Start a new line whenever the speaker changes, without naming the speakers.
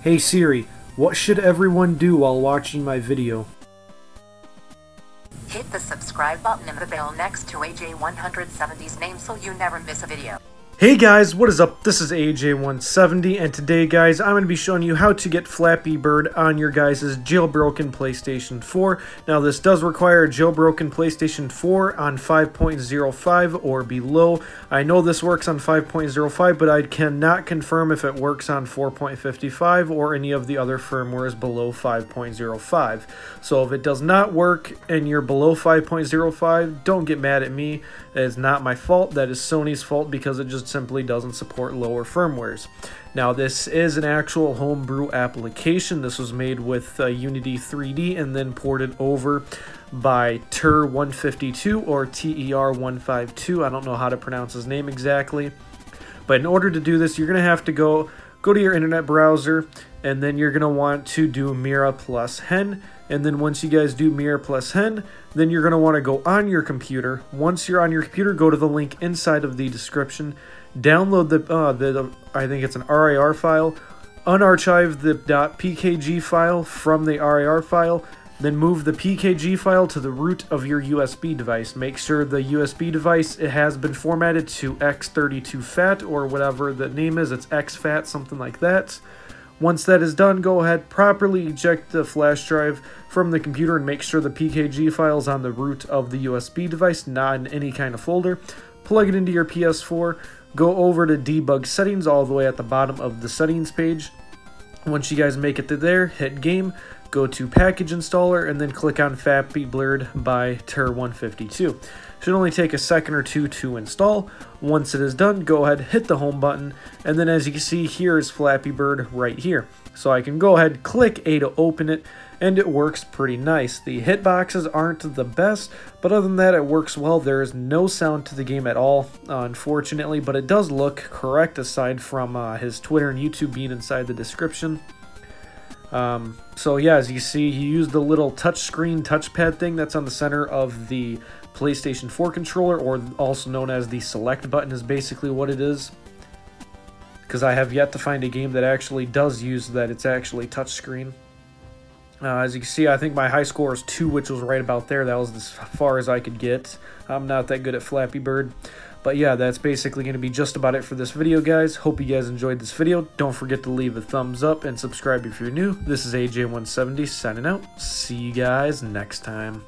Hey Siri, what should everyone do while watching my video?
Hit the subscribe button and the bell next to AJ170's name so you never miss a video.
Hey guys, what is up? This is AJ170, and today guys, I'm going to be showing you how to get Flappy Bird on your guys' jailbroken PlayStation 4. Now this does require a jailbroken PlayStation 4 on 5.05 or below. I know this works on 5.05, but I cannot confirm if it works on 4.55 or any of the other firmwares below 5.05. So if it does not work and you're below 5.05, don't get mad at me. That is not my fault. That is Sony's fault because it just simply doesn't support lower firmwares. Now this is an actual homebrew application. This was made with Unity 3D and then ported over by TER152 or TER152. I don't know how to pronounce his name exactly. But in order to do this, you're going to have to go to your internet browser, and then you're going to want to do Mira plus hen. And then once you guys do Mira plus hen, then you're going to want to go on your computer. Once you're on your computer, go to the link inside of the description. Download the I think it's an RAR file. Unarchive the .pkg file from the RAR file. Then move the PKG file to the root of your USB device. Make sure the USB device has been formatted to X32FAT or whatever the name is. It's XFAT, something like that. Once that is done, go ahead, properly eject the flash drive from the computer and make sure the PKG file is on the root of the USB device, not in any kind of folder. Plug it into your PS4, go over to debug settings all the way at the bottom of the settings page. Once you guys make it to there, hit game, go to package installer, and then click on Flappy Bird by TER152. Should only take a second or two to install. Once it is done, go ahead, hit the home button, and then as you can see, here is Flappy Bird right here. So I can go ahead, click A to open it, and it works pretty nice. The hitboxes aren't the best, but other than that, it works well. There is no sound to the game at all, unfortunately, but it does look correct aside from his Twitter and YouTube being inside the description. So yeah, as you see, he used the little touchscreen touchpad thing that's on the center of the PlayStation 4 controller, or also known as the select button is basically what it is. Because I have yet to find a game that actually does use that. It's actually touchscreen. As you can see, I think my high score is 2, which was right about there. That was as far as I could get. I'm not that good at Flappy Bird. But yeah, that's basically going to be just about it for this video, guys. Hope you guys enjoyed this video. Don't forget to leave a thumbs up and subscribe if you're new. This is AJ170 signing out. See you guys next time.